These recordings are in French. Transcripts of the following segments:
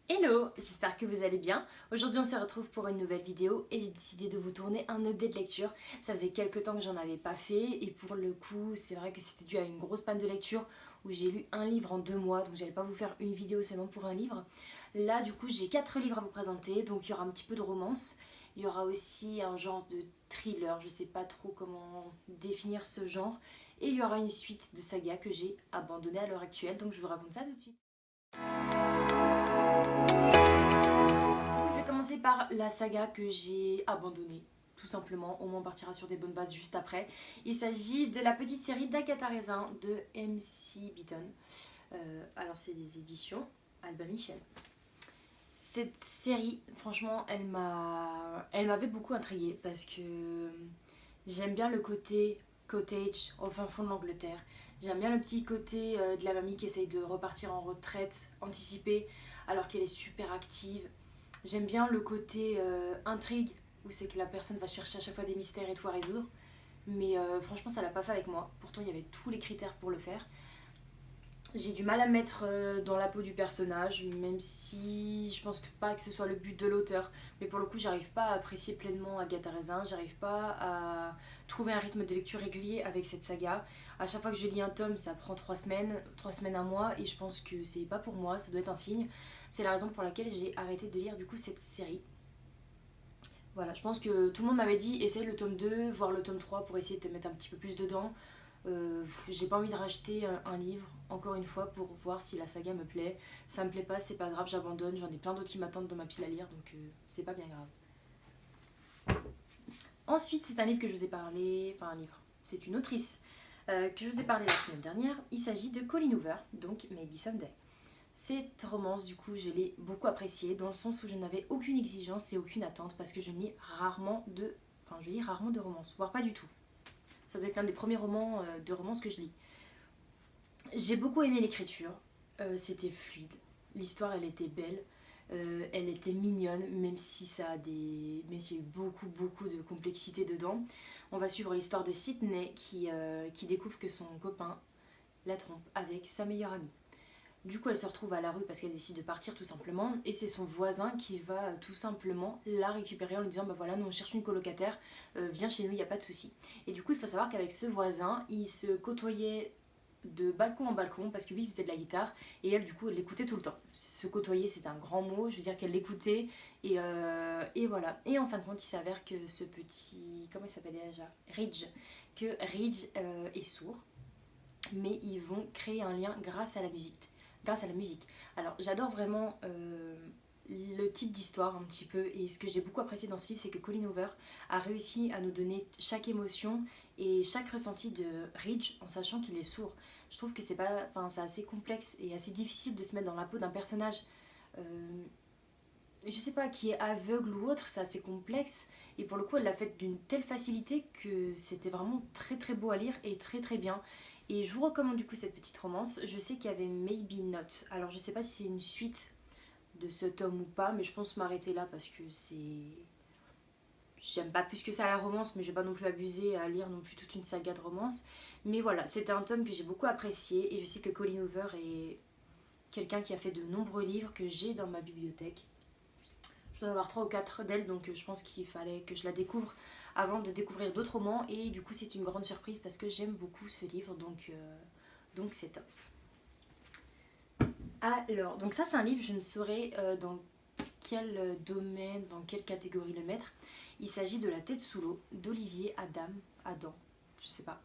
Hello, j'espère que vous allez bien. Aujourd'hui on se retrouve pour une nouvelle vidéo et j'ai décidé de vous tourner un update lecture. Ça faisait quelques temps que j'en avais pas fait et pour le coup c'est vrai que c'était dû à une grosse panne de lecture où j'ai lu un livre en 2 mois, donc j'allais pas vous faire une vidéo seulement pour un livre. Là du coup j'ai 4 livres à vous présenter, donc il y aura un petit peu de romance, il y aura aussi un genre de thriller, je sais pas trop comment définir ce genre, et il y aura une suite de sagas que j'ai abandonnées à l'heure actuelle, donc je vous raconte ça tout de suite. Je vais commencer par la saga que j'ai abandonnée, tout simplement. Au moins on partira sur des bonnes bases juste après. Il s'agit de la petite série d'Agatha Raisin de MC Beaton. Alors c'est des éditions Albin Michel. Cette série, franchement, elle m'avait beaucoup intriguée parce que j'aime bien le côté cottage au fin fond de l'Angleterre. J'aime bien le petit côté de la mamie qui essaye de repartir en retraite anticipée alors qu'elle est super active. J'aime bien le côté intrigue où c'est que la personne va chercher à chaque fois des mystères et tout à résoudre. Mais franchement, ça l'a pas fait avec moi. Pourtant, il y avait tous les critères pour le faire. J'ai du mal à me mettre dans la peau du personnage, même si je pense pas que ce soit le but de l'auteur. Mais pour le coup, j'arrive pas à apprécier pleinement Agatha Raisin, j'arrive pas à trouver un rythme de lecture régulier avec cette saga. À chaque fois que je lis un tome, ça prend 3 semaines, 3 semaines, un mois, et je pense que c'est pas pour moi, ça doit être un signe. C'est la raison pour laquelle j'ai arrêté de lire du coup cette série. Voilà, je pense que tout le monde m'avait dit essaye le tome 2, voire le tome 3 pour essayer de te mettre un petit peu plus dedans. J'ai pas envie de racheter un livre, encore une fois, pour voir si la saga me plaît. Ça me plaît pas, c'est pas grave, j'abandonne. J'en ai plein d'autres qui m'attendent dans ma pile à lire, donc c'est pas bien grave. Ensuite, c'est un livre que je vous ai parlé, enfin un livre, c'est une autrice que je vous ai parlé la semaine dernière. Il s'agit de Colleen Hoover, donc Maybe Someday. Cette romance, du coup, je l'ai beaucoup appréciée dans le sens où je n'avais aucune exigence et aucune attente parce que je lis rarement de, enfin, je lis rarement de romance, voire pas du tout. Ça doit être l'un des premiers romans de romance que je lis. J'ai beaucoup aimé l'écriture, c'était fluide, l'histoire elle était belle, elle était mignonne, même si même s'il y a eu beaucoup de complexité dedans. On va suivre l'histoire de Sydney qui découvre que son copain la trompe avec sa meilleure amie. Du coup, elle se retrouve à la rue parce qu'elle décide de partir tout simplement. Et c'est son voisin qui va tout simplement la récupérer en lui disant bah voilà, nous on cherche une colocataire, viens chez nous, il n'y a pas de souci. Et du coup, il faut savoir qu'avec ce voisin, il se côtoyait de balcon en balcon parce que lui il faisait de la guitare et elle du coup elle l'écoutait tout le temps. Se côtoyer c'est un grand mot, je veux dire qu'elle l'écoutait et voilà. Et en fin de compte il s'avère que ce petit, comment il s'appelait déjà, Ridge est sourd, mais ils vont créer un lien grâce à la musique. Alors j'adore vraiment le type d'histoire un petit peu et ce que j'ai beaucoup apprécié dans ce livre c'est que Colleen Hoover a réussi à nous donner chaque émotion et chaque ressenti de Ridge en sachant qu'il est sourd. Je trouve que c'est pas, enfin c'est assez complexe et assez difficile de se mettre dans la peau d'un personnage je sais pas qui est aveugle ou autre, c'est assez complexe et pour le coup elle l'a fait d'une telle facilité que c'était vraiment très beau à lire et très bien. Et je vous recommande du coup cette petite romance. Je sais qu'il y avait Maybe Not. Alors je sais pas si c'est une suite de ce tome ou pas, mais je pense m'arrêter là parce que c'est. J'aime pas plus que ça la romance, mais je vais pas non plus abuser à lire non plus toute une saga de romance. Mais voilà, c'était un tome que j'ai beaucoup apprécié et je sais que Colleen Hoover est quelqu'un qui a fait de nombreux livres que j'ai dans ma bibliothèque. Je dois en avoir 3 ou 4 d'elle, donc je pense qu'il fallait que je la découvre avant de découvrir d'autres romans. Et du coup, c'est une grande surprise parce que j'aime beaucoup ce livre, donc c'est top. Alors, donc ça c'est un livre, je ne saurais dans quel domaine, dans quelle catégorie le mettre. Il s'agit de La tête sous l'eau d'Olivier Adam, je sais pas.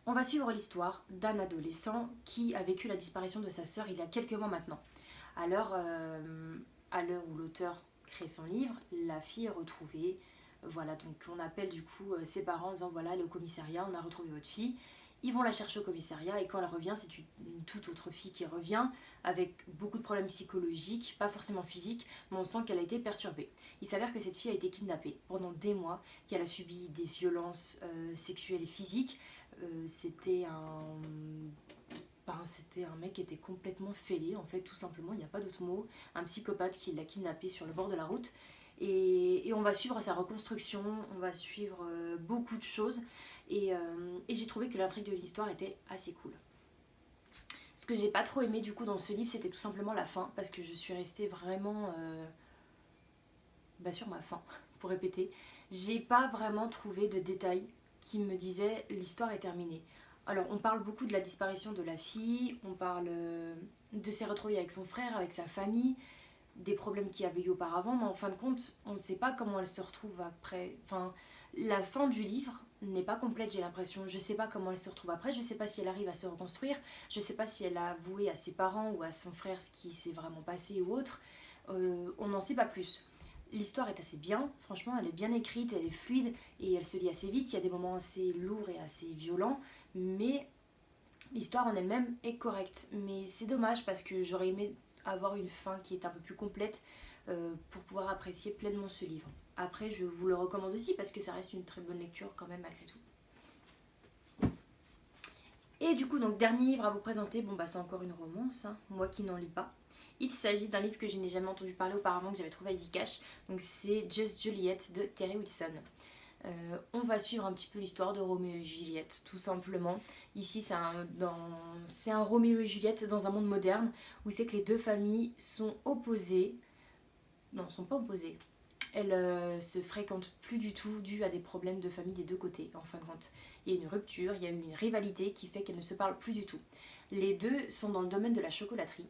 On va suivre l'histoire d'un adolescent qui a vécu la disparition de sa sœur il y a quelques mois maintenant. Alors, à l'heure où l'auteur crée son livre, la fille est retrouvée. Voilà, donc on appelle du coup ses parents en disant voilà, elle est au commissariat, on a retrouvé votre fille. Ils vont la chercher au commissariat et quand elle revient, c'est une toute autre fille qui revient avec beaucoup de problèmes psychologiques, pas forcément physiques, mais on sent qu'elle a été perturbée. Il s'avère que cette fille a été kidnappée pendant des mois, qu'elle a subi des violences sexuelles et physiques. C'était un c'était un mec qui était complètement fêlé, en fait, tout simplement, il n'y a pas d'autre mot. Un psychopathe qui l'a kidnappé sur le bord de la route. Et on va suivre sa reconstruction, on va suivre beaucoup de choses. Et j'ai trouvé que l'intrigue de l'histoire était assez cool. Ce que j'ai pas trop aimé du coup dans ce livre, c'était tout simplement la fin, parce que je suis restée vraiment sur ma faim, pour répéter. J'ai pas vraiment trouvé de détails qui me disaient l'histoire est terminée. Alors on parle beaucoup de la disparition de la fille, on parle de ses retrouvailles avec son frère, avec sa famille, des problèmes qu'il y avait eu auparavant, mais en fin de compte, on ne sait pas comment elle se retrouve après. Enfin, la fin du livre n'est pas complète, j'ai l'impression. Je sais pas comment elle se retrouve après, je sais pas si elle arrive à se reconstruire, je sais pas si elle a avoué à ses parents ou à son frère ce qui s'est vraiment passé ou autre. On n'en sait pas plus. L'histoire est assez bien, franchement, elle est bien écrite, elle est fluide et elle se lit assez vite. Il y a des moments assez lourds et assez violents, mais l'histoire en elle-même est correcte. Mais c'est dommage parce que j'aurais aimé avoir une fin qui est un peu plus complète pour pouvoir apprécier pleinement ce livre. Après, je vous le recommande aussi parce que ça reste une très bonne lecture quand même malgré tout. Et du coup, donc dernier livre à vous présenter, bon bah c'est encore une romance, hein, moi qui n'en lis pas. Il s'agit d'un livre que je n'ai jamais entendu parler auparavant, que j'avais trouvé à Easy Cash. Donc c'est Just Juliet de Terry Wilson. On va suivre un petit peu l'histoire de Roméo et Juliette, tout simplement. Ici, c'est un Roméo et Juliette dans un monde moderne où c'est que les deux familles sont opposées. Non, sont pas opposées. Elles se fréquentent plus du tout dû à des problèmes de famille des deux côtés, en fin de compte. Il y a une rupture, il y a eu une rivalité qui fait qu'elles ne se parlent plus du tout. Les deux sont dans le domaine de la chocolaterie.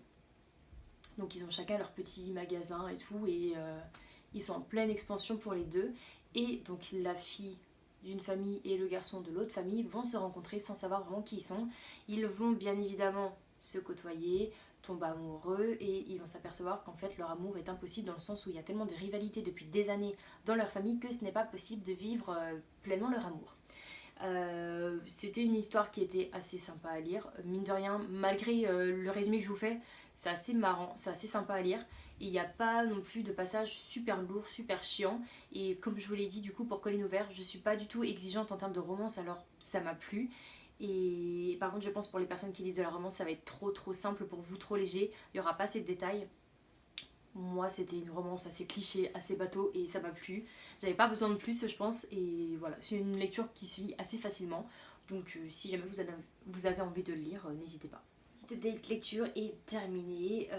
Donc ils ont chacun leur petit magasin et tout, et ils sont en pleine expansion pour les deux. Et donc la fille d'une famille et le garçon de l'autre famille vont se rencontrer sans savoir vraiment qui ils sont. Ils vont bien évidemment se côtoyer, tomber amoureux, et ils vont s'apercevoir qu'en fait leur amour est impossible dans le sens où il y a tellement de rivalité depuis des années dans leur famille que ce n'est pas possible de vivre pleinement leur amour. C'était une histoire qui était assez sympa à lire. Mine de rien, malgré le résumé que je vous fais, c'est assez marrant, c'est assez sympa à lire. Il n'y a pas non plus de passages super lourds, super chiants. Et comme je vous l'ai dit, du coup, pour Colline Ouvert, je suis pas du tout exigeante en termes de romance, alors ça m'a plu. Et par contre, je pense pour les personnes qui lisent de la romance, ça va être trop simple pour vous, trop léger. Il n'y aura pas assez de détails. Moi, c'était une romance assez cliché, assez bateau, et ça m'a plu. J'avais pas besoin de plus, je pense, et voilà, c'est une lecture qui se lit assez facilement. Donc, si jamais vous avez envie de le lire, n'hésitez pas. Petite date lecture est terminée.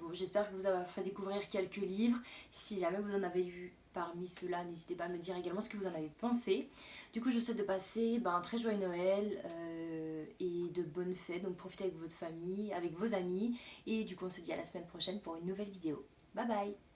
Bon, j'espère que vous avez fait découvrir quelques livres. Si jamais vous en avez lu parmi ceux-là, n'hésitez pas à me dire également ce que vous en avez pensé. Du coup, je vous souhaite de passer un très joyeux Noël et de bonnes fêtes. Donc, profitez avec votre famille, avec vos amis. Et du coup, on se dit à la semaine prochaine pour une nouvelle vidéo. Bye bye!